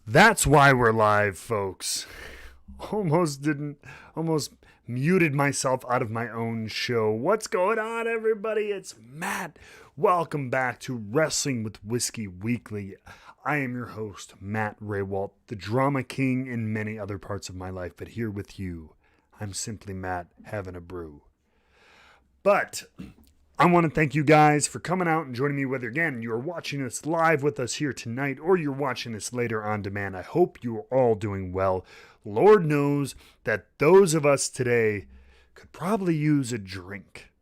That's why we're live, folks. Almost muted myself out of my own show. What's going on, everybody? It's Matt. Welcome back to Wrestling with Whiskey Weekly. I am your host, Matt Raywalt, the drama king in many other parts of my life, but here with you, I'm simply Matt having a brew. But I want to thank you guys for coming out and joining me, whether, again, you're watching us live with us here tonight or you're watching this later on demand. I hope you are all doing well. Lord knows that those of us today could probably use a drink.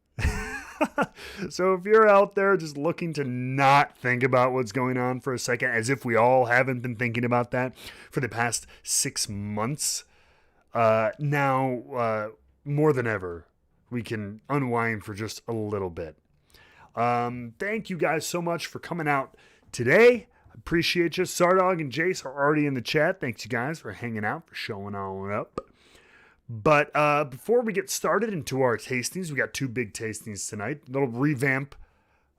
So if you're out there just looking to not think about what's going on for a second, as if we all haven't been thinking about that for the past 6 months, now more than ever, we can unwind for just a little bit. Thank you guys so much for coming out today. Appreciate you. Sardog and Jace are already in the chat. Thanks you guys for hanging out, for showing on up. But before we get started into our tastings, we got 2 big tastings tonight. A little revamp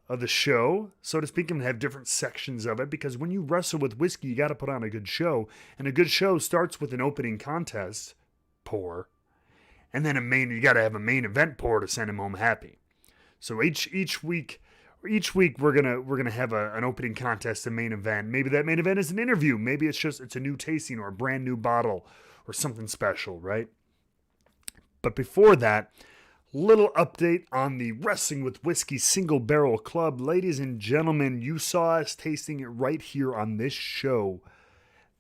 of the show, so to speak, and have different sections of it, because when you wrestle with whiskey, you got to put on a good show. And a good show starts with an opening contest pour. And then you got to have a main event pour to send him home happy. So each week we're gonna have an opening contest, a main event. Maybe that main event is an interview. Maybe it's a new tasting or a brand new bottle or something special, right? But before that, little update on the Wrestling with Whiskey Single Barrel Club, ladies and gentlemen. You saw us tasting it right here on this show.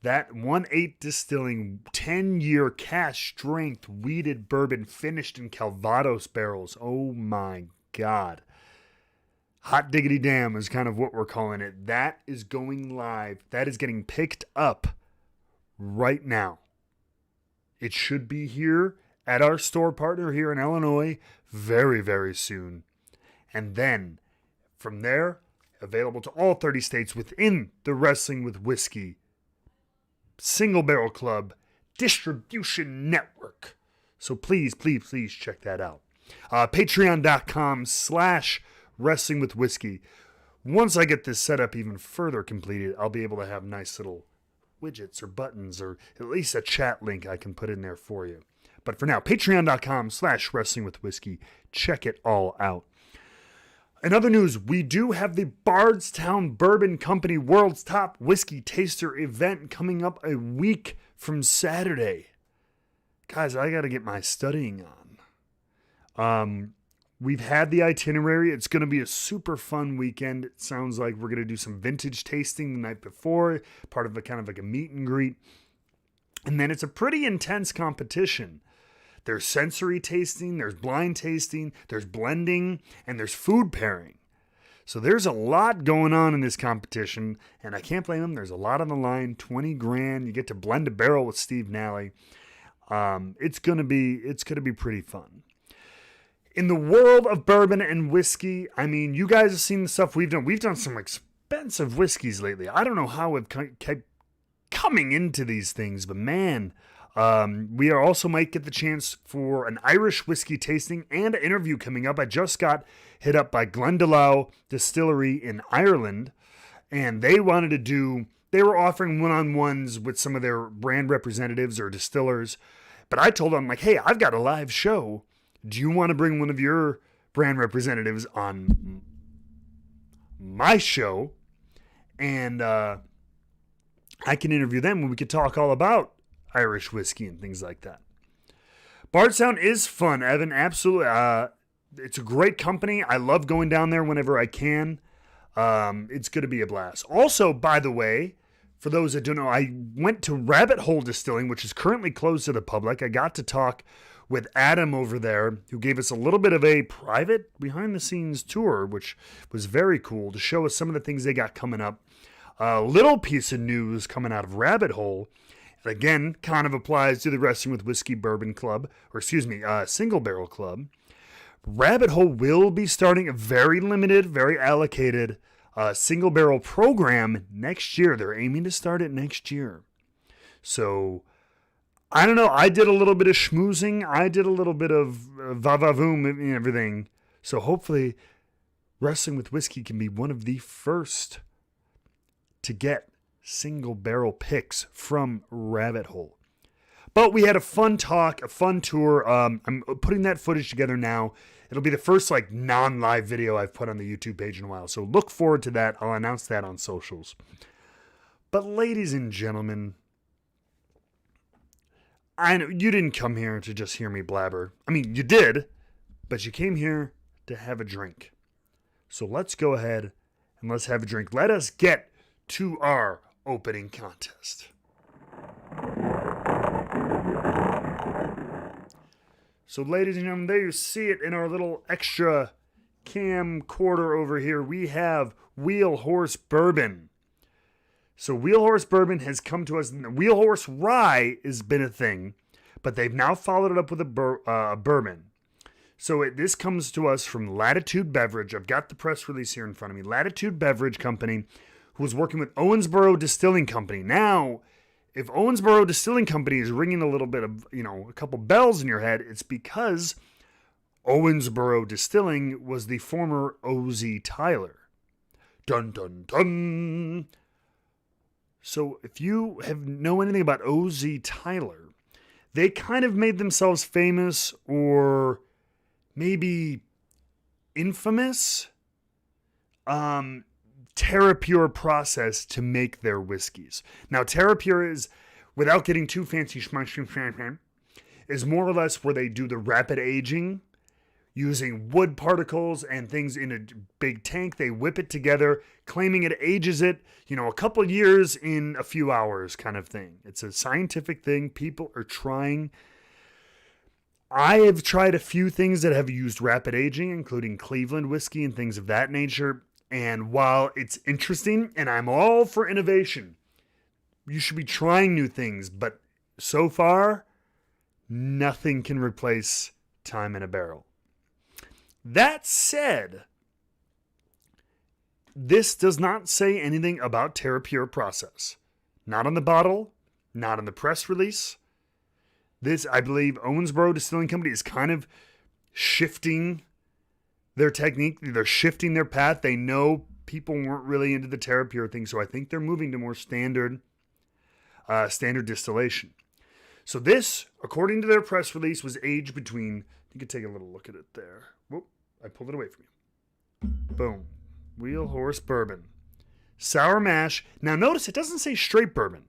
That 1-8 Distilling 10-year cask strength wheated bourbon finished in Calvados barrels. Oh my God. Hot diggity damn is kind of what we're calling it. That is going live. That is getting picked up right now. It should be here at our store partner here in Illinois very, very soon. And then from there, available to all 30 states within the Wrestling with Whiskey Single Barrel Club distribution network. So please check that out. Patreon.com/Wrestling with Whiskey. Once I get this setup even further completed, I'll be able to have nice little widgets or buttons or at least a chat link I can put in there for you. But for now, Patreon.com/Wrestling with Whiskey. Check it all out. In other news, we do have the Bardstown Bourbon Company World's Top Whiskey Taster event coming up a week from Saturday. Guys, I got to get my studying on. We've had the itinerary. It's going to be a super fun weekend. It sounds like we're going to do some vintage tasting the night before, part of a kind of like a meet and greet. And then it's a pretty intense competition. There's sensory tasting, there's blind tasting, there's blending, and there's food pairing. So there's a lot going on in this competition, and I can't blame them. There's a lot on the line. 20 grand. You get to blend a barrel with Steve Nally. It's gonna be pretty fun. In the world of bourbon and whiskey, I mean, you guys have seen the stuff we've done. We've done some expensive whiskeys lately. I don't know how we've kept coming into these things, but man, we also might get the chance for an Irish whiskey tasting and an interview coming up. I just got hit up by Glendalough Distillery in Ireland, and they were offering one-on-ones with some of their brand representatives or distillers. But I told them, like, hey, I've got a live show. Do you want to bring one of your brand representatives on my show? And I can interview them and we could talk all about Irish whiskey and things like that. Bardstown is fun, Evan. Absolutely. It's a great company. I love going down there whenever I can. It's going to be a blast. Also, by the way, for those that don't know, I went to Rabbit Hole Distilling, which is currently closed to the public. I got to talk with Adam over there, who gave us a little bit of a private behind-the-scenes tour, which was very cool, to show us some of the things they got coming up. A little piece of news coming out of Rabbit Hole, and again, kind of applies to the Wrestling with Whiskey Bourbon Club, Single Barrel Club. Rabbit Hole will be starting a very limited, very allocated single barrel program next year. They're aiming to start it next year. So, I don't know. I did a little bit of schmoozing. I did a little bit of va-va-voom and everything. So hopefully Wrestling with Whiskey can be one of the first to get single barrel picks from Rabbit Hole. But we had a fun talk, a fun tour. I'm putting that footage together now. It'll be the first non-live video I've put on the YouTube page in a while. So look forward to that. I'll announce that on socials. But ladies and gentlemen, I know you didn't come here to just hear me blabber. I mean, you did, but you came here to have a drink. So let's go ahead and let's have a drink. Let us get to our opening contest. So ladies and gentlemen, there you see it in our little extra camcorder over here. We have Wheel Horse Bourbon. So Wheel Horse Bourbon has come to us. Wheel Horse Rye has been a thing, but they've now followed it up with a bourbon. So this comes to us from Latitude Beverage. I've got the press release here in front of me. Latitude Beverage Company, who was working with Owensboro Distilling Company. Now, if Owensboro Distilling Company is ringing a little bit of, a couple bells in your head, it's because Owensboro Distilling was the former O.Z. Tyler. Dun, dun, dun. So if you know anything about O.Z. Tyler, they kind of made themselves famous or maybe infamous TerraPure process to make their whiskeys. Now, TerraPure is, without getting too fancy, is more or less where they do the rapid aging using wood particles and things in a big tank. They whip it together, claiming it ages it, a couple years in a few hours kind of thing. It's a scientific thing. People are trying. I have tried a few things that have used rapid aging, including Cleveland whiskey and things of that nature. And while it's interesting, and I'm all for innovation, you should be trying new things. But so far, nothing can replace time in a barrel. That said, this does not say anything about TerraPure process. Not on the bottle, not on the press release. This, I believe, Owensboro Distilling Company is kind of shifting their technique. They're shifting their path. They know people weren't really into the TerraPure thing, so I think they're moving to more standard distillation. So this, according to their press release, was aged between, you could take a little look at it there. Whoop, I pulled it away from you. Boom. Wheel Horse Bourbon. Sour mash. Now notice it doesn't say straight bourbon.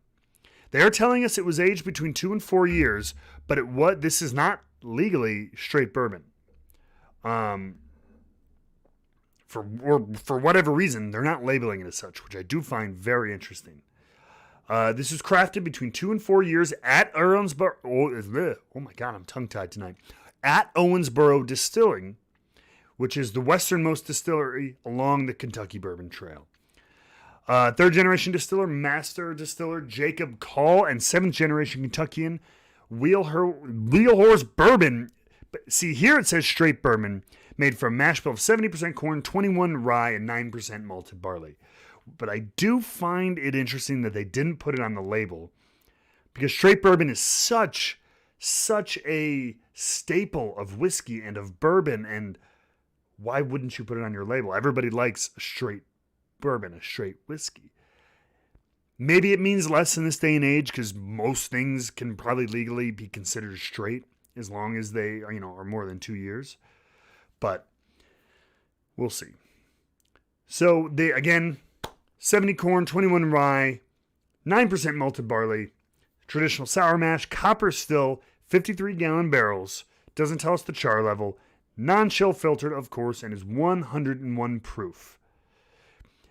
They are telling us it was aged between 2 and 4 years, but this is not legally straight bourbon. For whatever reason, they're not labeling it as such, which I do find very interesting. This is crafted between 2 and 4 years at Owensboro. Oh my God, I'm tongue-tied tonight. At Owensboro Distilling, which is the westernmost distillery along the Kentucky Bourbon Trail. Third generation distiller, master distiller Jacob Call, and seventh generation Kentuckian Wheelhorse Bourbon. But see, here it says straight bourbon, made from mash bill of 70% corn, 21 rye, and 9% malted barley. But I do find it interesting that they didn't put it on the label, because straight bourbon is such a staple of whiskey and of bourbon, and why wouldn't you put it on your label? Everybody likes a straight bourbon, a straight whiskey. Maybe it means less in this day and age because most things can probably legally be considered straight as long as they are more than 2 years. But we'll see. So they, again, 70 corn, 21 rye, 9% malted barley, traditional sour mash, copper still, 53-gallon barrels. Doesn't tell us the char level. Non-chill filtered, of course, and is 101 proof.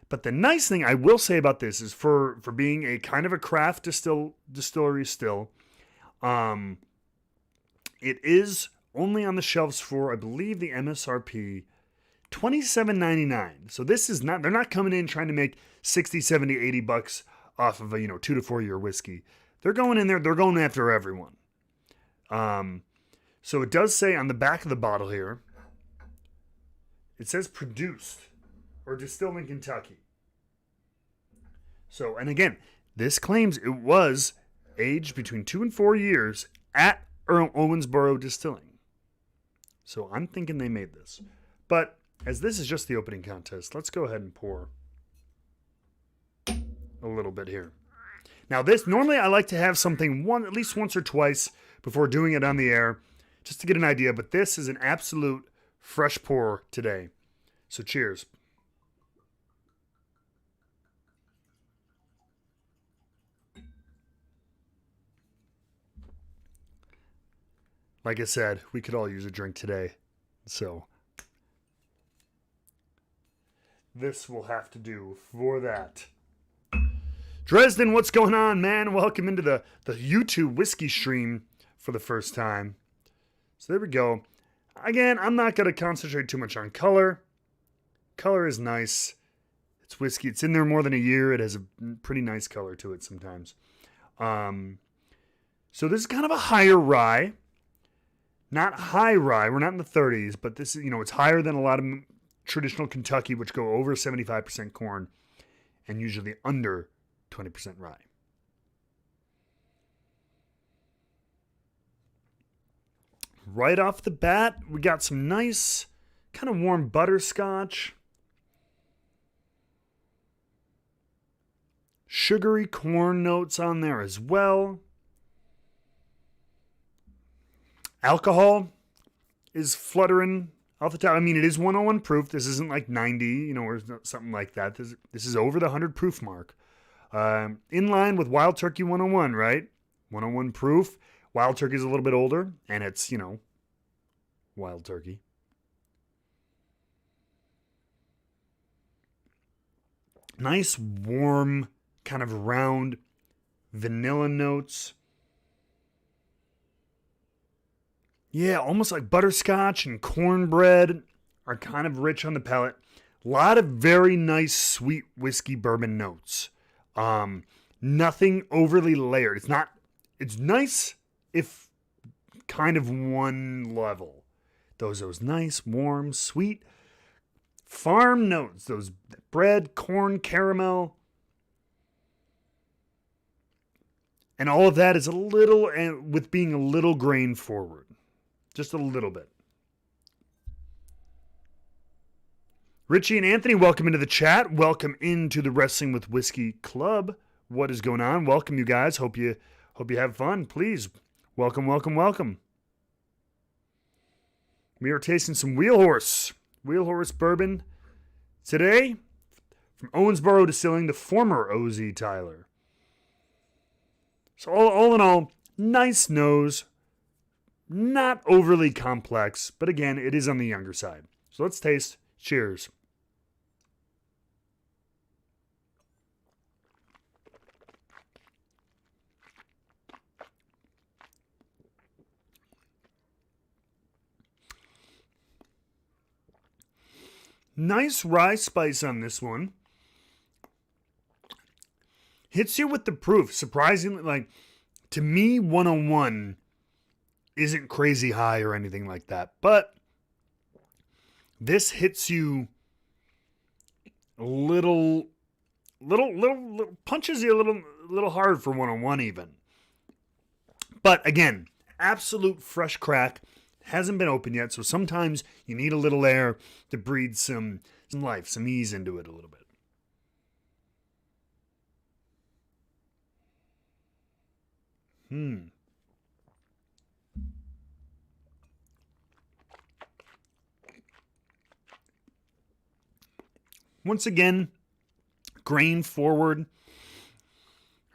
But the nice thing I will say about this is for being a kind of a craft distillery still, it is only on the shelves for, I believe, the MSRP, $27.99. So this is not, they're not coming in trying to make 60, 70, 80 bucks off of a 2 to 4 year whiskey. They're going in there, they're going after everyone. So it does say on the back of the bottle here, it says produced or distilled in Kentucky. So, and again, this claims it was aged between 2 and 4 years at Owensboro Distilling. So I'm thinking they made this. But as this is just the opening contest, let's go ahead and pour a little bit here. Now this, normally I like to have something at least once or twice before doing it on the air, just to get an idea, but this is an absolute fresh pour today. So cheers. Like I said, we could all use a drink today. So this will have to do for that. Dresden, what's going on, man? Welcome into the YouTube whiskey stream for the first time. So there we go. Again, I'm not going to concentrate too much on color. Color is nice. It's whiskey. It's in there more than a year. It has a pretty nice color to it sometimes. So this is kind of a higher rye. Not high rye. We're not in the 30s, but this is, it's higher than a lot of traditional Kentucky, which go over 75% corn and usually under 20% rye. Right off the bat, we got some nice kind of warm butterscotch. Sugary corn notes on there as well. Alcohol is fluttering off the top. I mean, it is 101 proof. This isn't like 90, or something like that. This is over the 100 proof mark. In line with Wild Turkey 101, right? 101 proof. Wild Turkey is a little bit older, and it's, Wild Turkey. Nice, warm, kind of round vanilla notes. Yeah, almost like butterscotch and cornbread are kind of rich on the palate. A lot of very nice sweet whiskey bourbon notes. Nothing overly layered. It's nice if kind of one level. Those nice, warm, sweet farm notes. Those bread, corn, caramel. And all of that is a little, and with being a little grain forward. Just a little bit. Richie and Anthony, welcome into the chat. Welcome into the Wrestling with Whiskey Club. What is going on? Welcome, you guys. Hope you have fun. Please, welcome, welcome, welcome. We are tasting some Wheelhorse bourbon today from Owensboro Distilling, the former OZ Tyler. So all in all, nice nose. Not overly complex, but again, it is on the younger side. So let's taste. Cheers. Nice rye spice on this one. Hits you with the proof. Surprisingly, like, to me, 101 isn't crazy high or anything like that. But this hits you a little punches you a little hard for 101 even. But again, absolute fresh crack. Hasn't been opened yet, so sometimes you need a little air to breathe some life, some ease into it a little bit. Once again, grain forward.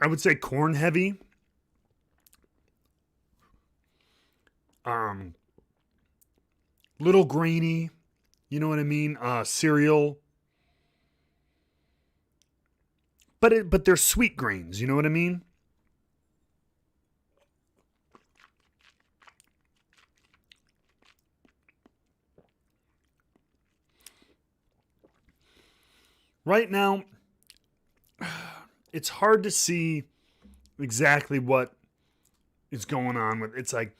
I would say corn heavy. Little grainy. You know what I mean? Cereal. But they're sweet grains. You know what I mean? Right now, it's hard to see exactly what is going on with it's like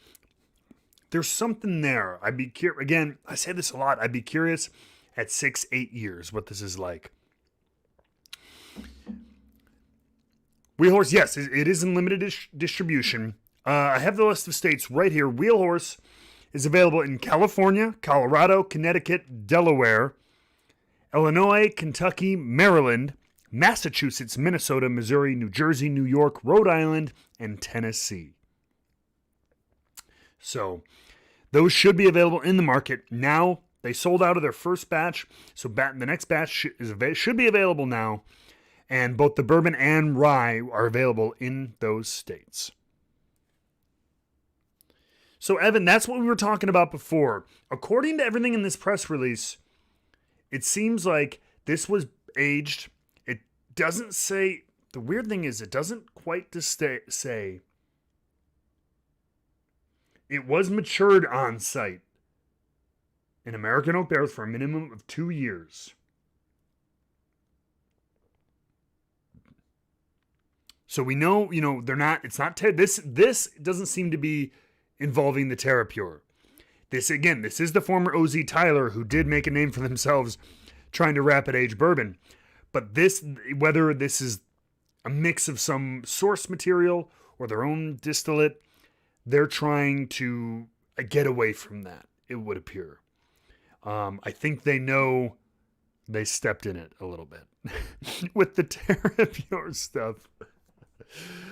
there's something there. I'd be curious. Again, I say this a lot. I'd be curious at 6-8 years what this is like. Wheelhorse, yes, it is in limited distribution. I have the list of states right here. Wheelhorse is available in California, Colorado, Connecticut, Delaware, Illinois, Kentucky, Maryland, Massachusetts, Minnesota, Missouri, New Jersey, New York, Rhode Island, and Tennessee. So those should be available in the market now. They sold out of their first batch, so the next batch should be available now. And both the bourbon and rye are available in those states. So, Evan, that's what we were talking about before. According to everything in this press release, it seems like this was aged. It doesn't say, the weird thing is, it doesn't quite say it was matured on site in American oak barrels for a minimum of 2 years. So we know, they're not, it's not, this doesn't seem to be involving the TerraPure. This is the former OZ Tyler who did make a name for themselves trying to rapid age bourbon. But whether this is a mix of some source material or their own distillate, they're trying to get away from that, it would appear. I think they know they stepped in it a little bit with the TerraPure stuff.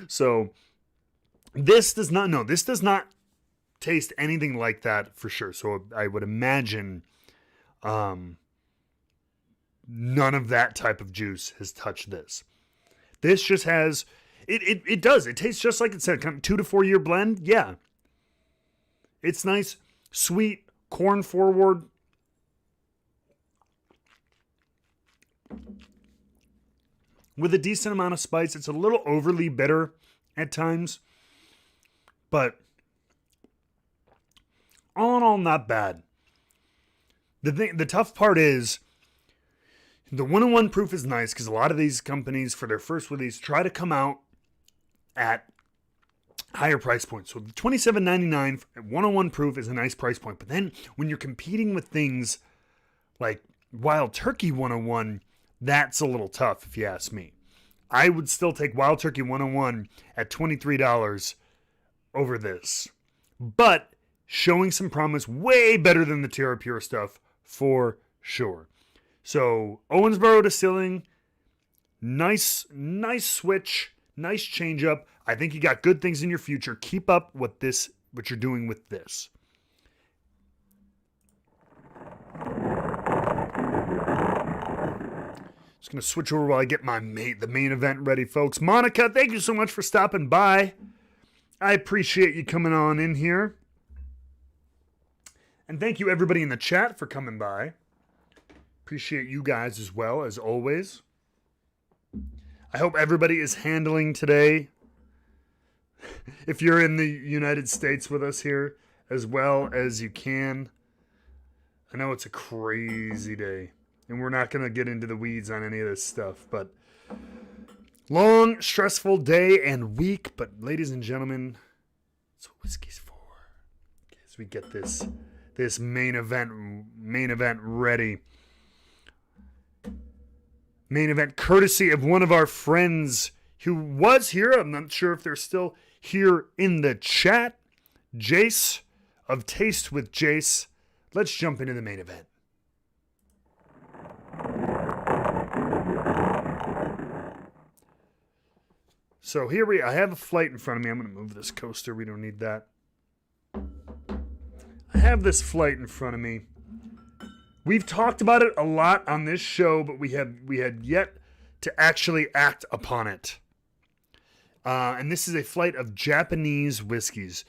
So this does not taste anything like that for sure. So I would imagine none of that type of juice has touched this. This just has it does. It tastes just like it said, kind of 2 to 4 year blend. Yeah. It's nice, sweet, corn forward. With a decent amount of spice. It's a little overly bitter at times. But all in all, not bad. The tough part is the 101 proof is nice because a lot of these companies for their first release try to come out at higher price points. So the $27.99 at 101 proof is a nice price point. But then when you're competing with things like Wild Turkey 101, that's a little tough if you ask me. I would still take Wild Turkey 101 at $23 over this. But showing some promise, way better than the TerraPure stuff for sure. So Owensboro Distilling, nice switch, nice change up. I think you got good things in your future. Keep up what you're doing with this. Just going to switch over while I get the main event ready, folks. Monica, thank you so much for stopping by. I appreciate you coming on in here. And thank you everybody in the chat for coming by. Appreciate you guys as well, as always. I hope everybody is handling today, if you're in the United States with us here, as well as you can. I know it's a crazy day. and we're not going to get into the weeds on any of this stuff. But long, stressful day and week. But ladies and gentlemen, that's what whiskey's for. As we get this main event ready. Main event courtesy of one of our friends who was here. I'm not sure if they're still here in the chat. Jace of Taste with Jace. Let's jump into the main event. So here I have a flight in front of me. I'm going to move this coaster. We don't need that. I have this flight in front of me. We've talked about it a lot on this show, but we had yet to actually act upon it. And this is a flight of Japanese whiskeys.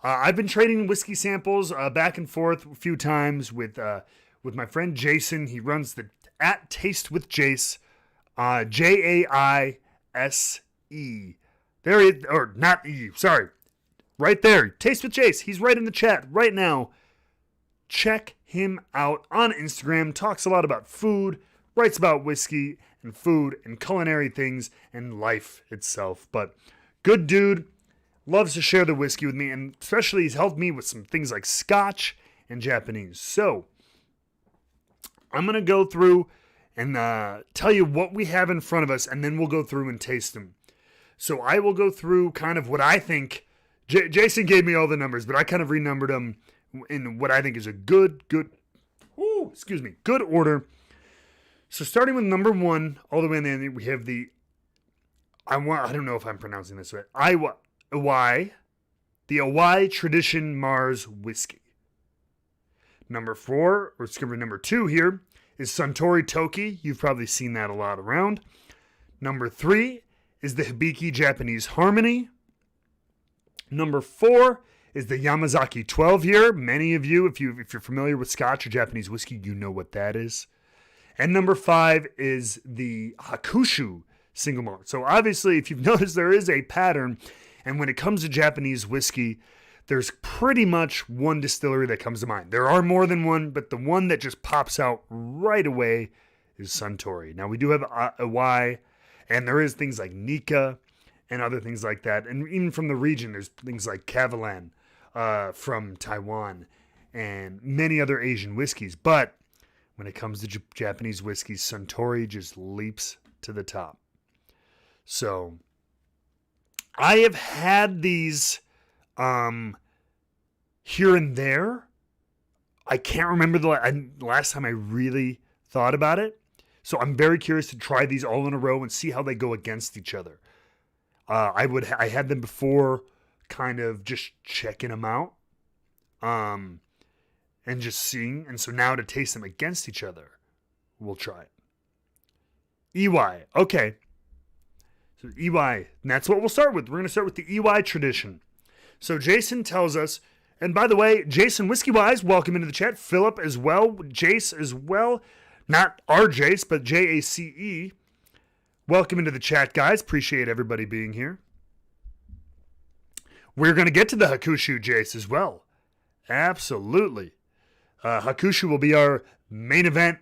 I've been trading whiskey samples back and forth a few times with my friend Jason. He runs the at Taste with Jace, Jaise. There he is, or not E. Sorry, right there. Taste with Jace. He's right in the chat right now. Check him out on Instagram. Talks a lot about food. Writes about whiskey and food and culinary things and life itself. But good dude, loves to share the whiskey with me, and especially he's helped me with some things like Scotch and Japanese. So I'm going to go through and tell you what we have in front of us, and then we'll go through and taste them. So I will go through kind of what I think. Jason gave me all the numbers, but I kind of renumbered them in what I think is a good order. So starting with number 1, all the way in the end, we have the, I don't know if I'm pronouncing this right, the Awai Tradition Mars Whiskey. Number 2 here is Suntory Toki. You've probably seen that a lot around. Number 3 is the Hibiki Japanese Harmony. Number 4 is the Yamazaki 12 year. Many of you, if you're familiar with Scotch or Japanese whiskey, you know what that is. And number 5 is the Hakushu single malt. So obviously, if you've noticed, there is a pattern. And when it comes to Japanese whiskey, there's pretty much one distillery that comes to mind. There are more than one, but the one that just pops out right away is Suntory. Now, we do have Awai, and there is things like Nika and other things like that. And even from the region, there's things like Kavalan from Taiwan and many other Asian whiskeys. But when it comes to Japanese whiskeys, Suntory just leaps to the top. So I have had these here and there. I can't remember the last time I really thought about it. So I'm very curious to try these all in a row and see how they go against each other. I had them before, kind of just checking them out, and just seeing. And so now to taste them against each other, we'll try it. EY, okay. So EY, and that's what we'll start with. We're going to start with the EY tradition. So Jason tells us, and by the way, Jason Whiskey Wise, welcome into the chat. Philip as well, Jace as well. Not our Jace, but Jace. Welcome into the chat, guys. Appreciate everybody being here. We're going to get to the Hakushu Jace as well. Absolutely. Hakushu will be our main event.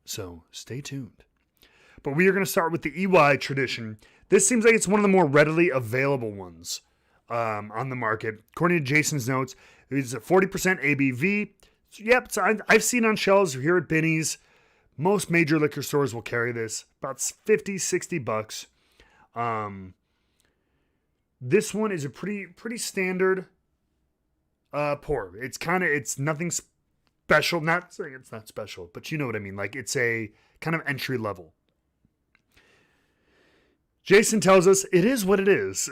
So stay tuned. But we are going to start with the EY tradition. This seems like it's one of the more readily available ones on the market. According to Jason's notes, it's a 40% ABV. Yep, so I've seen on shelves here at Binny's. Most major liquor stores will carry this. About $50-$60. This one is a pretty standard pour. It's nothing special. Not saying it's not special, but you know what I mean. Like, it's a kind of entry level. Jason tells us it is what it is.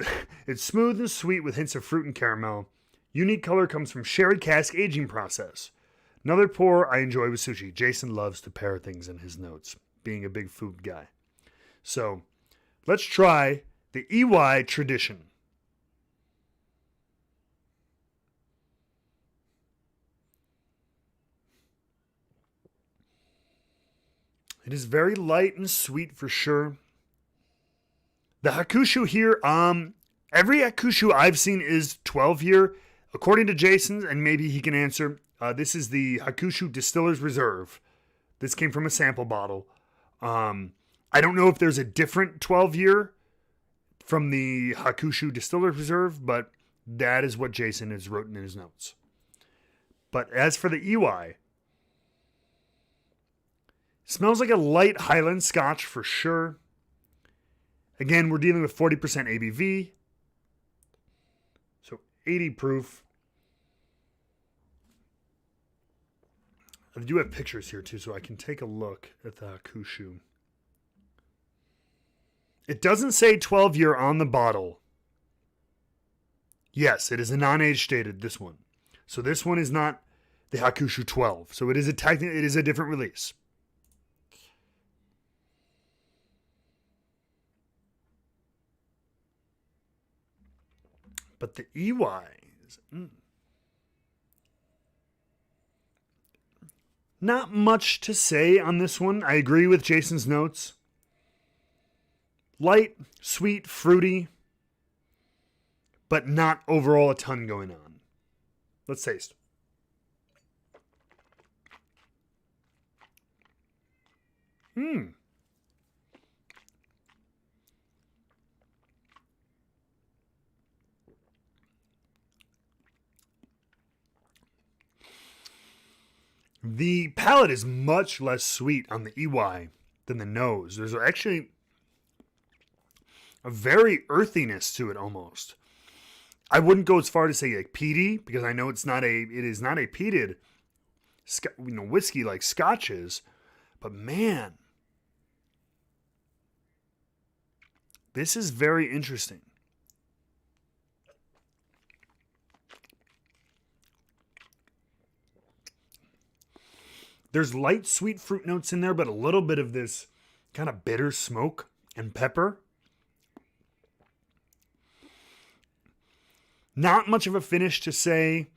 It's smooth and sweet with hints of fruit and caramel. Unique color comes from sherry cask aging process. Another pour I enjoy with sushi. Jason loves to pair things in his notes, being a big food guy. So let's try the EY tradition. It is very light and sweet for sure. The Hakushu here, every Hakushu I've seen is 12 year. According to Jason's, and maybe he can answer, this is the Hakushu Distiller's Reserve. This came from a sample bottle. I don't know if there's a different 12-year from the Hakushu Distillery Reserve, but that is what Jason has written in his notes. But as for the Iwai, smells like a light Highland Scotch for sure. Again, we're dealing with 40% ABV. So 80 proof. I do have pictures here too, so I can take a look at the Hakushu. It doesn't say 12-year on the bottle. Yes, it is a non-age stated, this one. So this one is not the Hakushu 12. So it is a different release. But the Iwai is... Not much to say on this one. I agree with Jason's notes. Light, sweet, fruity, but not overall a ton going on. Let's taste. The palate is much less sweet on the Iwai than the nose. There's actually a very earthiness to it almost. I wouldn't go as far to say like peaty, because I know it is not a peated whiskey like Scotch is, but man, this is very interesting. There's light sweet fruit notes in there, but a little bit of this kind of bitter smoke and pepper. Not much of a finish to say,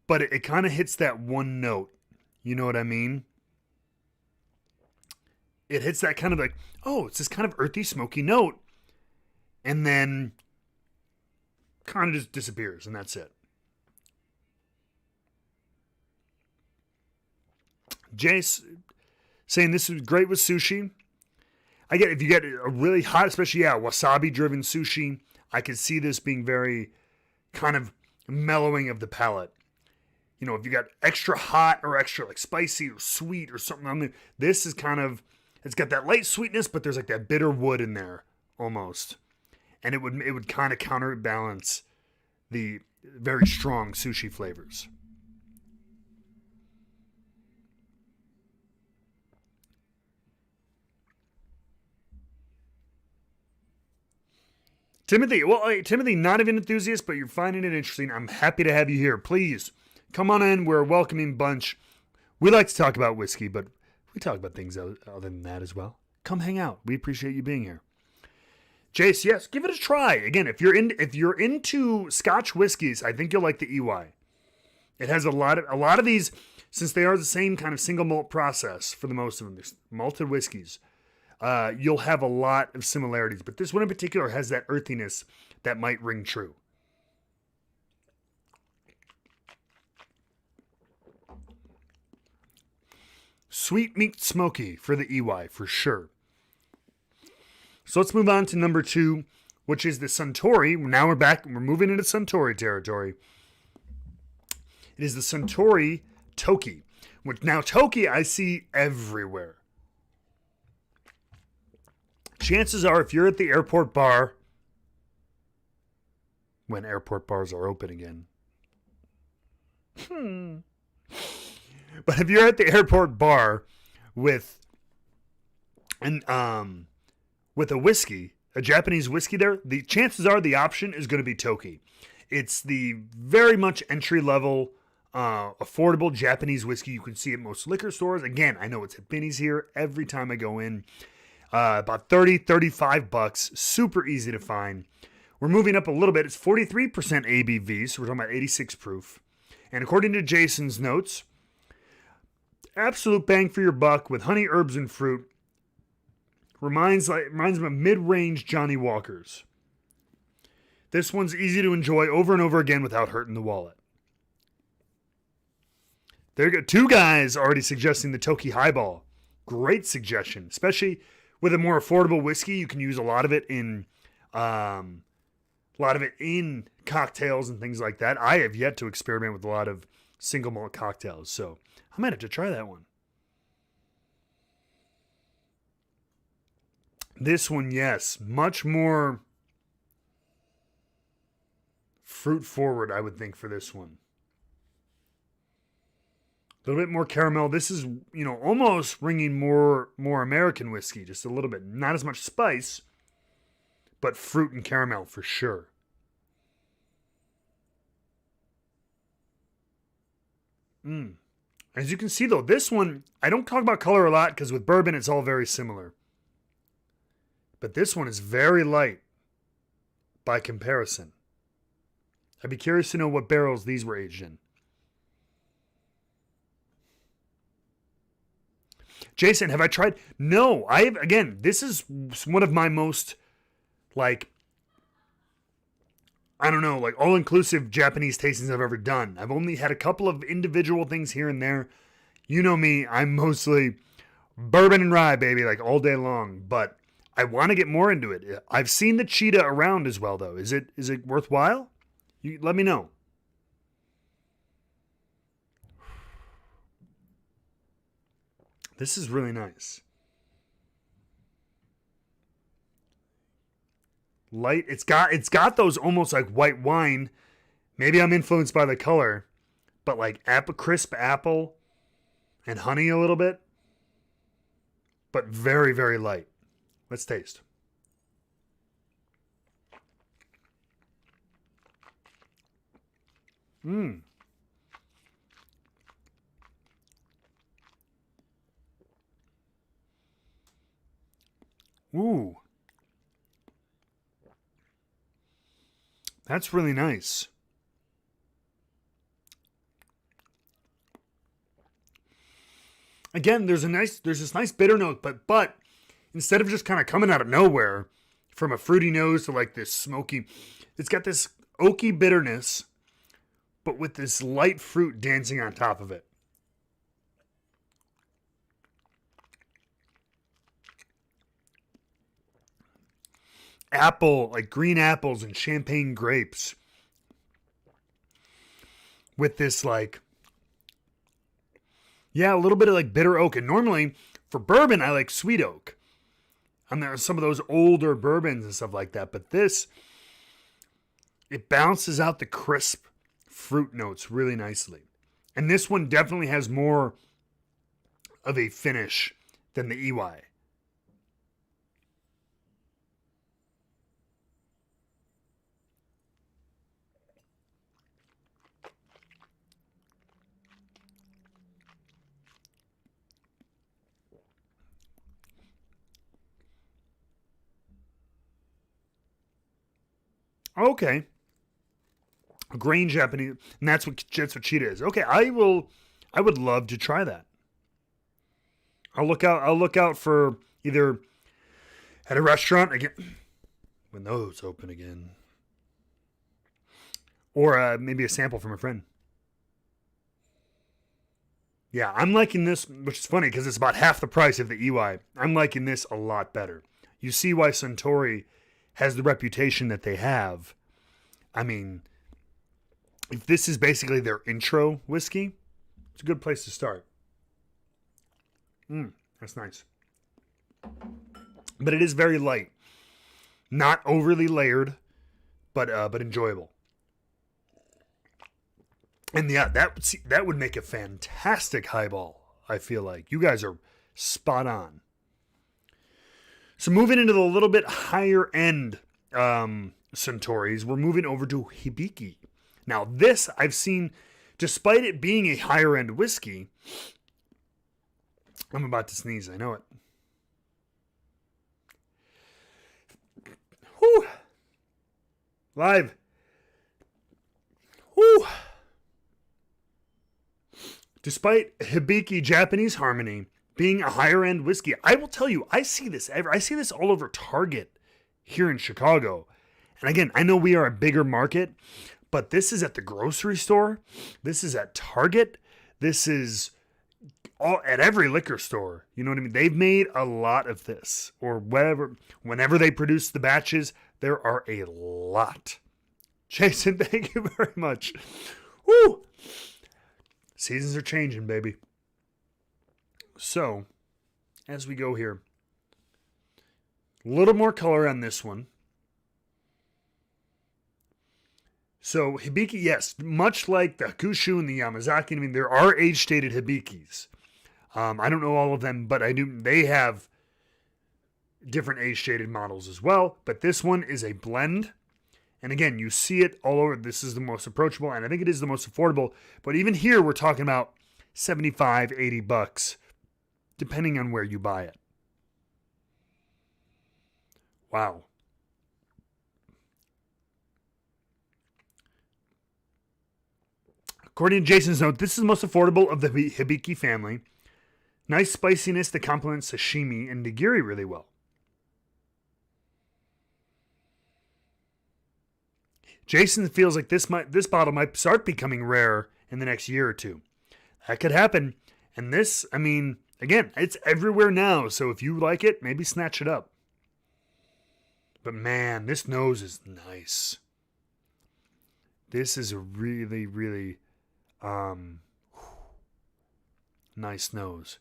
but it kind of hits that one note. You know what I mean? It hits that kind of like, oh, it's this kind of earthy, smoky note. And then kind of just disappears, and that's it. Jace saying this is great with sushi. I get if you get a really hot, especially wasabi driven sushi, I could see this being very kind of mellowing of the palate. You know, if you got extra hot or extra like spicy or sweet or something on there, this is kind of, it's got that light sweetness, but there's like that bitter wood in there almost, and it would kind of counterbalance the very strong sushi flavors. Timothy, Timothy, not even an enthusiast, but you're finding it interesting. I'm happy to have you here. Please, come on in. We're a welcoming bunch. We like to talk about whiskey, but we talk about things other than that as well. Come hang out. We appreciate you being here. Jace, yes, give it a try. Again, if you're into Scotch whiskeys, I think you'll like the Iwai. It has a lot of these, since they are the same kind of single malt process for the most of them. There's malted whiskeys. You'll have a lot of similarities, but this one in particular has that earthiness that might ring true. Sweet meat smoky for the Iwai, for sure. So let's move on to number 2, which is the Suntory. Now we're back. We're moving into Suntory territory. It is the Suntory Toki, which now Toki I see everywhere. Chances are, if you're at the airport bar, when airport bars are open again. But if you're at the airport bar with a whiskey, a Japanese whiskey there, the chances are the option is going to be Toki. It's the very much entry-level, affordable Japanese whiskey you can see at most liquor stores. Again, I know it's at Binny's here every time I go in. About $35, super easy to find. We're moving up a little bit. It's 43% ABV, so we're talking about 86 proof. And according to Jason's notes, absolute bang for your buck with honey, herbs, and fruit. Reminds me of mid-range Johnny Walkers. This one's easy to enjoy over and over again without hurting the wallet. There you go. 2 guys already suggesting the Toki Highball. Great suggestion, especially with a more affordable whiskey. You can use a lot of it in cocktails and things like that. I have yet to experiment with a lot of single malt cocktails, so I might have to try that one. This one, yes, much more fruit forward, I would think, for this one. A little bit more caramel. This is, almost ringing more American whiskey, just a little bit. Not as much spice, but fruit and caramel for sure. As you can see, though, this one, I don't talk about color a lot because with bourbon, it's all very similar. But this one is very light by comparison. I'd be curious to know what barrels these were aged in. Jason, have I tried? No, again, this is one of my most, all-inclusive Japanese tastings I've ever done. I've only had a couple of individual things here and there. You know me, I'm mostly bourbon and rye, baby, all day long. But I want to get more into it. I've seen the cheetah around as well, though. Is it worthwhile? You let me know. This is really nice. Light. It's got those almost like white wine. Maybe I'm influenced by the color, but crisp apple and honey a little bit, but very, very light. Let's taste. Ooh. That's really nice. Again, there's this nice bitter note, but instead of just kind of coming out of nowhere from a fruity nose to this smoky, it's got this oaky bitterness, but with this light fruit dancing on top of it. Apple, green apples and champagne grapes. With this a little bit of bitter oak. And normally for bourbon, I like sweet oak. And there are some of those older bourbons and stuff like that. But this, it balances out the crisp fruit notes really nicely. And this one definitely has more of a finish than the EY. Okay. A grain Japanese, and that's what cheetah is. Okay, I would love to try that. I'll look out for either at a restaurant again when those open again, or maybe a sample from a friend. Yeah, I'm liking this, which is funny because it's about half the price of the EY. I'm liking this a lot better. You see why Suntory has the reputation that they have. I mean, if this is basically their intro whiskey, it's a good place to start. That's nice. But it is very light. Not overly layered, but enjoyable. And yeah, that would make a fantastic highball, I feel like. You guys are spot on. So moving into the little bit higher end Suntories, we're moving over to Hibiki. Now this I've seen, despite it being a higher end whiskey, I'm about to sneeze, I know it. Whew. Live. Whew. Despite Hibiki Japanese Harmony being a higher end whiskey, I will tell you, I see this all over Target here in Chicago. And again, I know we are a bigger market, but this is at the grocery store. This is at Target. This is all at every liquor store. You know what I mean? They've made a lot of this, or whatever. Whenever they produce the batches, there are a lot. Jason, thank you very much. Woo! Seasons are changing, baby. So, as we go here, a little more color on this one. So, Hibiki, yes, much like the Hakushu and the Yamazaki, I mean, there are age-stated Hibikis. I don't know all of them, but I do. They have different age-shaded models as well. But this one is a blend. And again, you see it all over. This is the most approachable, and I think it is the most affordable. But even here, we're talking about $75, $80, depending on where you buy it. Wow. According to Jason's note, this is the most affordable of the Hibiki family. Nice spiciness that complements sashimi and nigiri really well. Jason feels like this bottle might start becoming rare in the next year or two. That could happen. And this, I mean, again, it's everywhere now. So if you like it, maybe snatch it up. But man, this nose is nice. This is a really, really nice nose.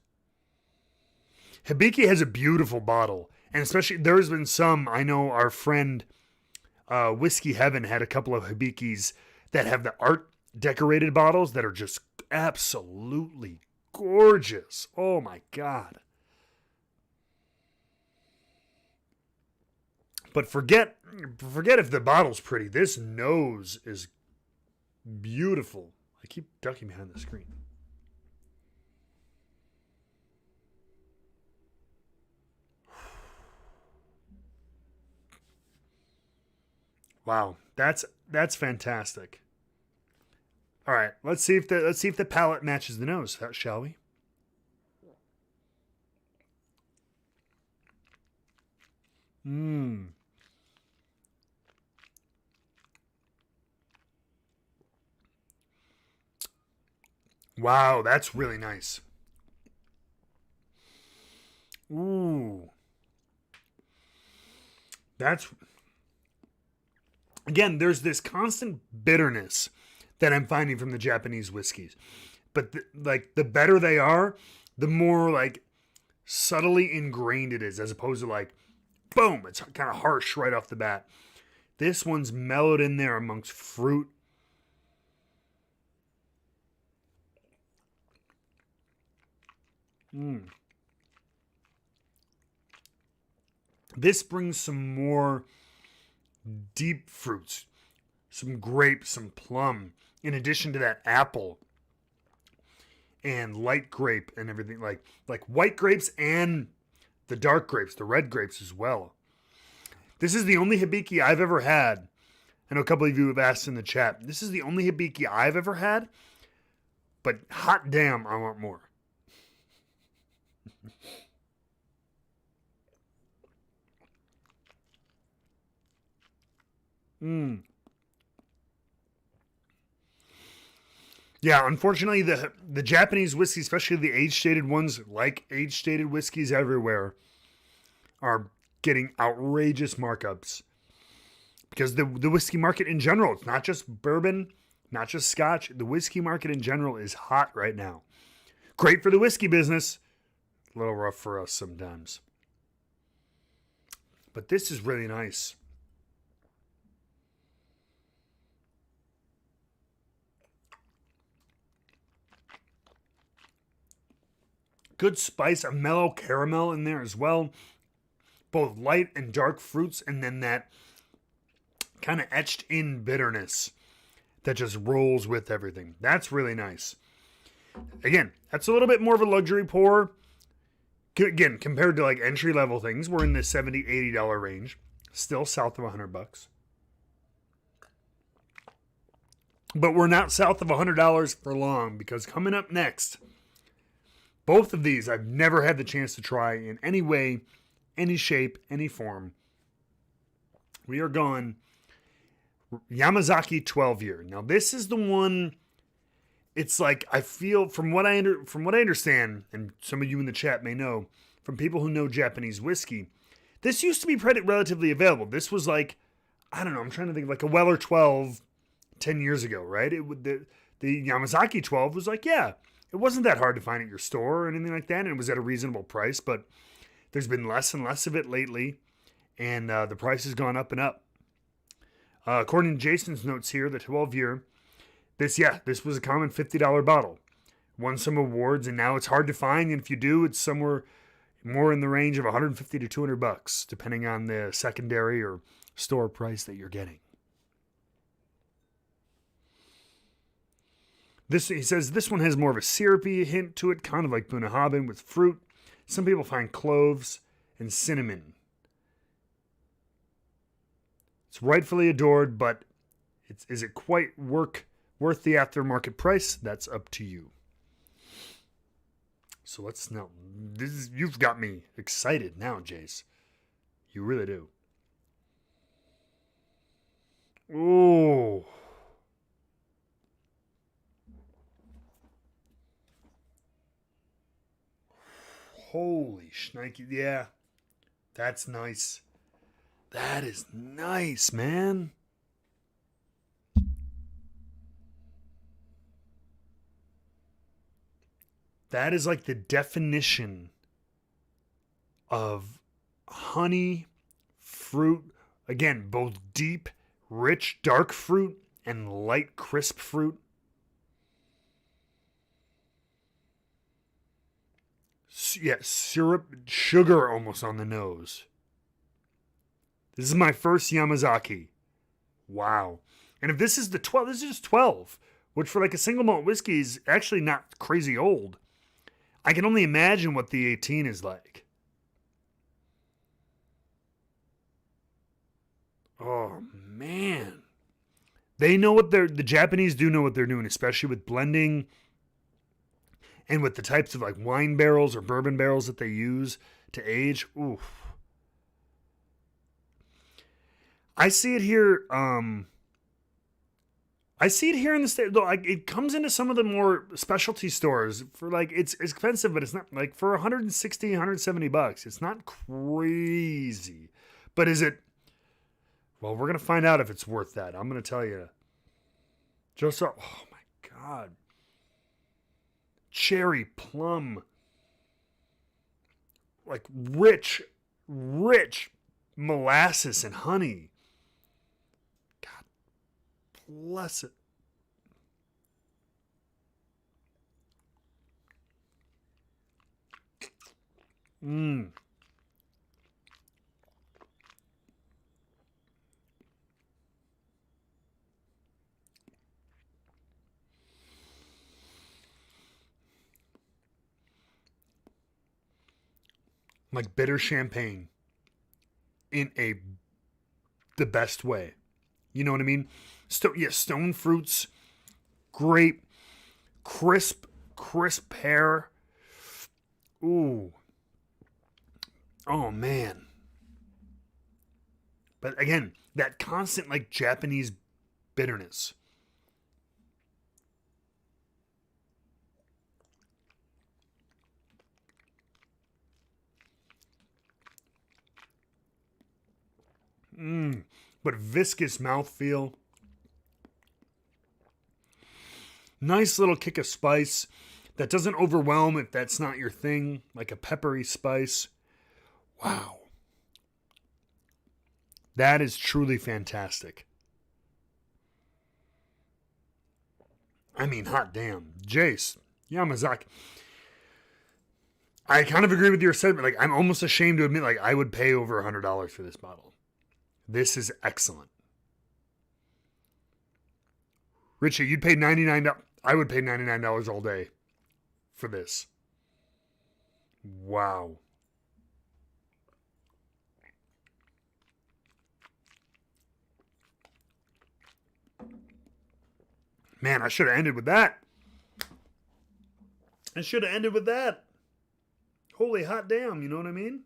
Hibiki has a beautiful bottle. And especially, there's been some, I know our friend Whiskey Heaven had a couple of Hibikis that have the art decorated bottles that are just absolutely gorgeous. Oh my God. But forget if the bottle's pretty. This nose is beautiful. I keep ducking behind the screen. Wow, that's fantastic. All right, let's see if the palate matches the nose, shall we? Wow, that's really nice. Ooh. That's, again, there's this constant bitterness that I'm finding from the Japanese whiskeys. But the better they are, the more like subtly ingrained it is, as opposed to like, boom, it's kind of harsh right off the bat. This one's mellowed in there amongst fruit. This brings some more deep fruits, some grape, some plum, in addition to that apple and light grape and everything, like white grapes and the dark grapes, the red grapes as well. This is the only Hibiki I've ever had. I know a couple of you have asked in the chat. This is the only Hibiki I've ever had, but hot damn, I want more. Yeah, unfortunately, the Japanese whiskey, especially the age-stated ones, like age-stated whiskeys everywhere, are getting outrageous markups. Because the whiskey market in general, it's not just bourbon, not just scotch. The whiskey market in general is hot right now. Great for the whiskey business. A little rough for us sometimes. But this is really nice. Good spice, a mellow caramel in there as well. Both light and dark fruits, and then that kind of etched in bitterness that just rolls with everything. That's really nice. Again, that's a little bit more of a luxury pour. Again, compared to like entry level things, we're in the $70, $80 range. Still south of $100. But we're not south of $100 for long, because coming up next, both of these I've never had the chance to try in any way, any shape, any form. We are going Yamazaki 12 year. Now this is the one, it's like I feel from what I understand, and some of you in the chat may know, from people who know Japanese whiskey, this used to be relatively available. This was like, I don't know, I'm trying to think, like a Weller 12 10 years ago, right? It would the Yamazaki 12 was like, yeah, it wasn't that hard to find at your store or anything like that, and it was at a reasonable price, but there's been less and less of it lately, and the price has gone up and up. According to Jason's notes here, the 12-year, this was a common $50 bottle. Won some awards, and now it's hard to find, and if you do, it's somewhere more in the range of $150 to $200, depending on the secondary or store price that you're getting. He says this one has more of a syrupy hint to it, kind of like Bunnahabhain with fruit. Some people find cloves and cinnamon. It's rightfully adored, but is it quite worth the aftermarket price? That's up to you. So let's know. You've got me excited now, Jace. You really do. Oh. Holy shnikey. Yeah. That's nice. That is nice, man. That is like the definition of honey, fruit. Again, both deep, rich, dark fruit and light, crisp fruit. Yeah, syrup, sugar almost on the nose. This is my first Yamazaki. Wow. And if this is the 12, this is just 12, which for like a single malt whiskey is actually not crazy old. I can only imagine what the 18 is like. Oh, man. They know the Japanese do know what they're doing, especially with blending and with the types of like wine barrels or bourbon barrels that they use to age. Oof. I see it here. I see it here in the state. Though it comes into some of the more specialty stores for like it's expensive, but it's not like for $160, $170. It's not crazy, but is it? Well, we're gonna find out if it's worth that. I'm gonna tell you. Oh my God. Cherry plum, like rich molasses and honey. God bless it. Like bitter champagne in the best way. You know what I mean? Stone fruits, grape, crisp pear. Ooh. Oh, man. But again, that constant like Japanese bitterness. But viscous mouthfeel. Nice little kick of spice that doesn't overwhelm if that's not your thing, like a peppery spice. Wow. That is truly fantastic. I mean, hot damn. Jace, Yamazaki. I kind of agree with your sentiment. Like, I'm almost ashamed to admit, like, I would pay over $100 for this bottle. This is excellent. Richie, you'd pay $99. I would pay $99 all day for this. Wow. Man, I should have ended with that. Holy hot damn, you know what I mean?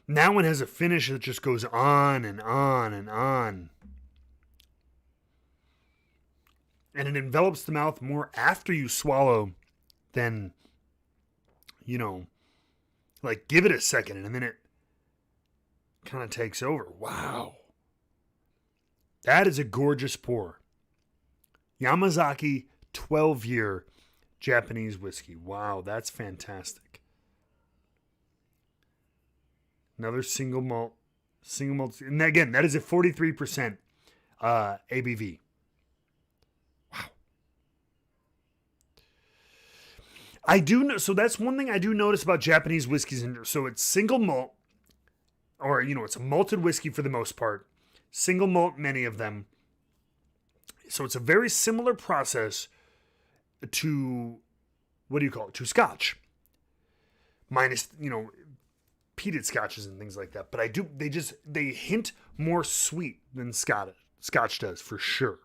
That one has a finish that just goes on and on and on. And it envelops the mouth more after you swallow than, like give it a second and then it kind of takes over. Wow. That is a gorgeous pour. Yamazaki 12-year Japanese whiskey. Wow, that's fantastic. Another single malt. And again, that is a 43% ABV. Wow. I do know. So that's one thing I do notice about Japanese whiskeys. So it's single malt, or it's a malted whiskey for the most part. Single malt, many of them. So it's a very similar process to, what do you call it? To Scotch. Minus, peated Scotches and things like that. But they hint more sweet than Scotch does, for sure.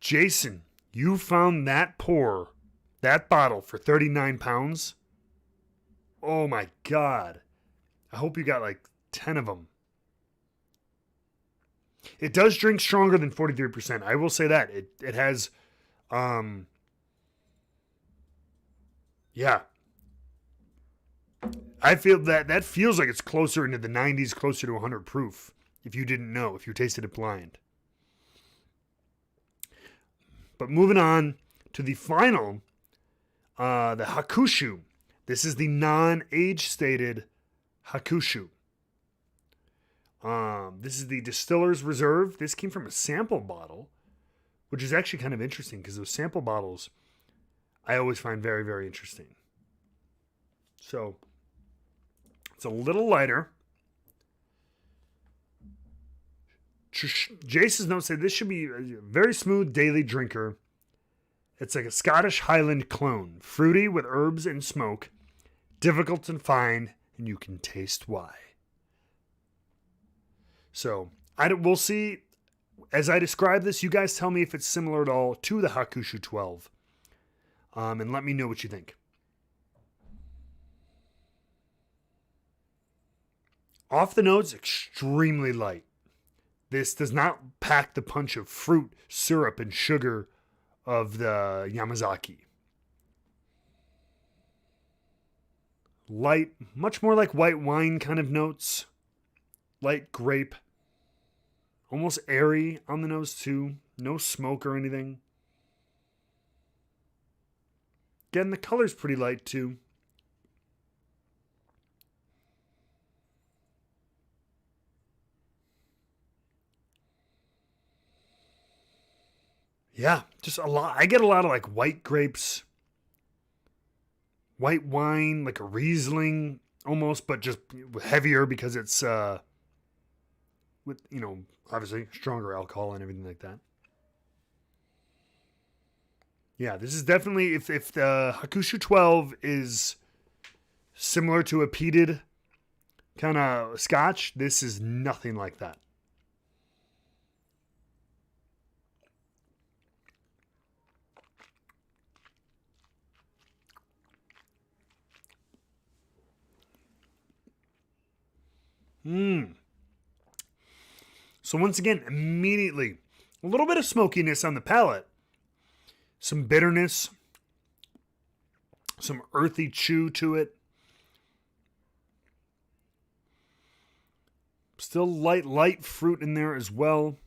Jason, you found that bottle for 39 pounds? Oh my God. I hope you got like 10 of them. It does drink stronger than 43%. I will say that. It has, yeah. I feel that feels like it's closer into the 90s, closer to 100 proof. If you didn't know, if you tasted it blind. But moving on to the final, the Hakushu. This is the non-age stated Hakushu. This is the Distiller's Reserve. This came from a sample bottle, which is actually kind of interesting because those sample bottles I always find very, very interesting. So it's a little lighter. Jason's notes say this should be a very smooth daily drinker. It's like a Scottish Highland clone, fruity with herbs and smoke, difficult to find, and you can taste why. So we'll see. As I describe this, you guys tell me if it's similar at all to the Hakushu 12. And let me know what you think. Off the notes, extremely light. This does not pack the punch of fruit, syrup, and sugar of the Yamazaki. Light, much more like white wine kind of notes. Light grape. Almost airy on the nose too. No smoke or anything. Again, the color's pretty light too. Yeah, just a lot. I get a lot of like white grapes, white wine, like a Riesling almost, but just heavier because it's with, obviously stronger alcohol and everything like that. Yeah, this is definitely, if the Hakushu 12 is similar to a peated kind of Scotch, this is nothing like that. So once again, immediately, a little bit of smokiness on the palate. Some bitterness. Some earthy chew to it. Still light fruit in there as well.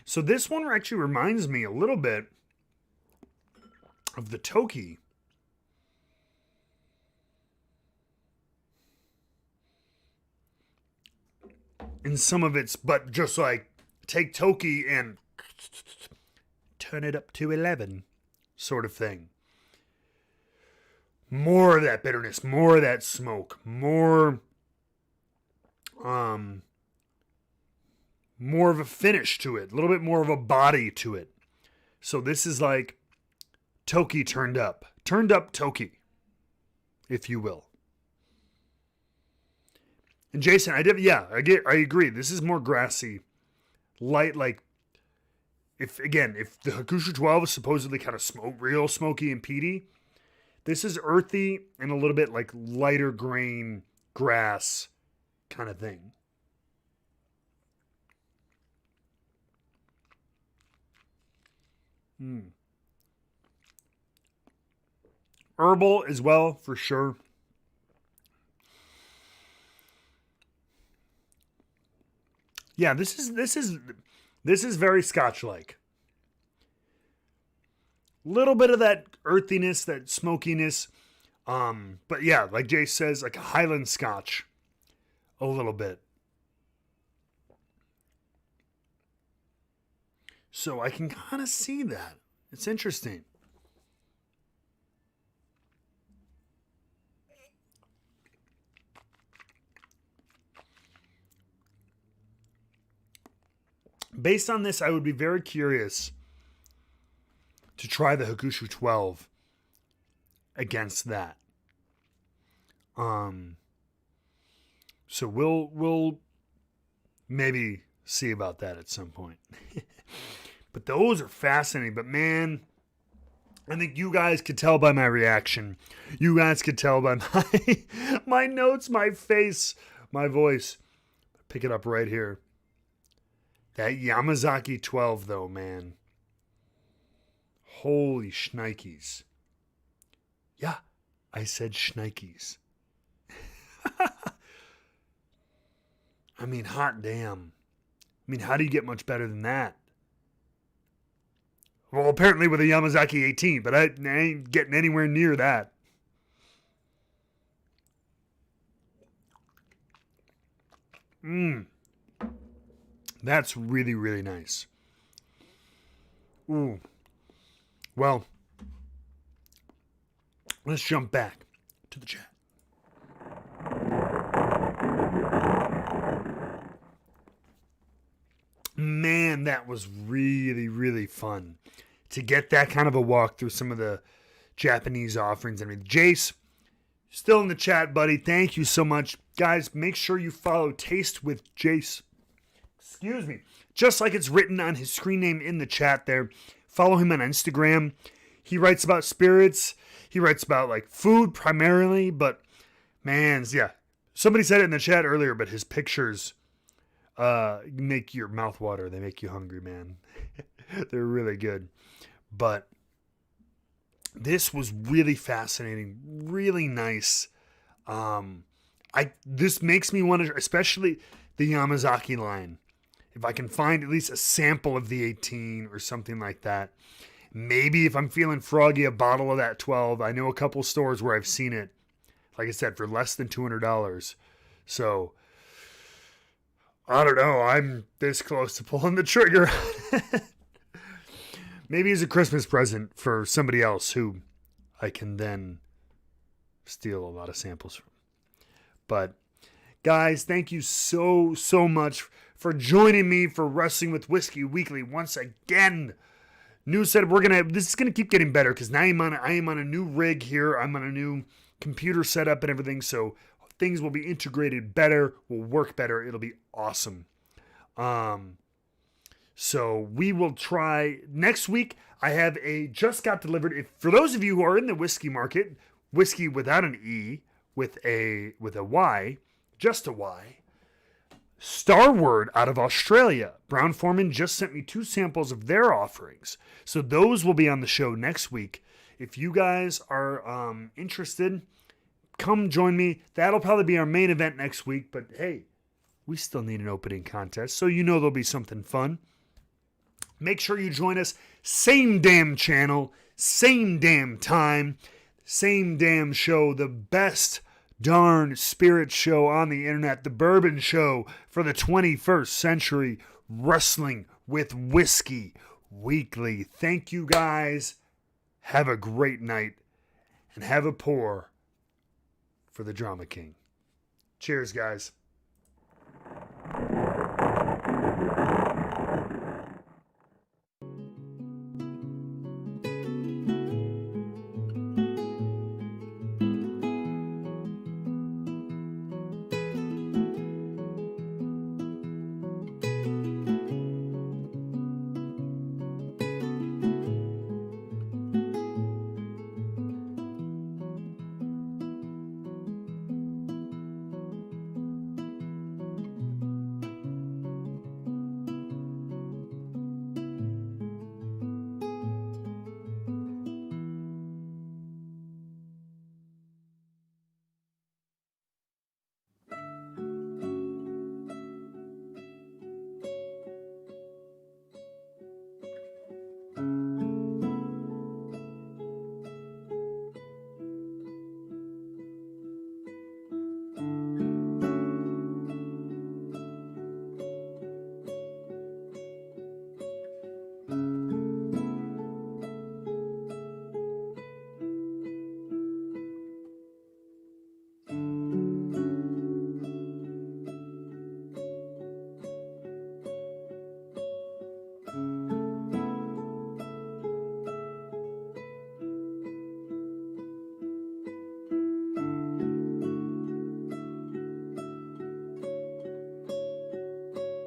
So this one actually reminds me a little bit of the Toki. In some of its, but just like take Toki and turn it up to 11 sort of thing. More of that bitterness, more of that smoke, more of a finish to it, a little bit more of a body to it. So this is like Toki turned up Toki, if you will. And Jason, I agree. This is more grassy, light, like if the Hakushu 12 is supposedly kind of real smoky and peaty, this is earthy and a little bit like lighter grain grass kind of thing. Herbal as well, for sure. Yeah, this is very Scotch-like. Little bit of that earthiness, that smokiness. But yeah, like Jay says, like a Highland Scotch. A little bit. So I can kind of see that. It's interesting. Based on this, I would be very curious to try the Hakushu 12 against that. So we'll maybe see about that at some point. But those are fascinating. But man, I think you guys could tell by my reaction. You guys could tell by my notes, my face, my voice. Pick it up right here. That Yamazaki 12 though, man. Holy shnikes. Yeah, I said shnikes. I mean, hot damn. I mean, how do you get much better than that? Well, apparently with a Yamazaki 18, but I ain't getting anywhere near that. That's really, really nice. Ooh. Well, let's jump back to the chat. Man, that was really, really fun to get that kind of a walk through some of the Japanese offerings. I mean, Jace, still in the chat, buddy. Thank you so much. Guys, make sure you follow Taste with Jace. Excuse me. Just like it's written on his screen name in the chat there. Follow him on Instagram. He writes about spirits. He writes about like food primarily, but man, yeah. Somebody said it in the chat earlier, but his pictures make your mouth water. They make you hungry, man. They're really good. But this was really fascinating, really nice. This makes me want to, especially the Yamazaki line. If I can find at least a sample of the 18 or something like that. Maybe if I'm feeling froggy, a bottle of that 12. I know a couple stores where I've seen it, like I said, for less than $200. So, I don't know. I'm this close to pulling the trigger. Maybe as a Christmas present for somebody else who I can then steal a lot of samples from. But, guys, thank you so much for joining me for Wrestling with Whiskey Weekly once again. New setup. This is gonna keep getting better because now I am on a new rig here. I'm on a new computer setup and everything, so things will be integrated better, will work better. It'll be awesome. So we will try next week. I have just got delivered. For those of you who are in the whiskey market, whiskey without an E, with a Y, just a Y. Starward out of Australia. Brown-Forman just sent me 2 samples of their offerings. So those will be on the show next week. If you guys are interested, come join me. That'll probably be our main event next week. But hey, we still need an opening contest. So you know there'll be something fun. Make sure you join us. Same damn channel. Same damn time. Same damn show. The best darn spirit show on the internet, the Bourbon Show for the 21st century, Wrestling with Whiskey Weekly. Thank you guys. Have a great night and have a pour for the Drama King. Cheers, guys.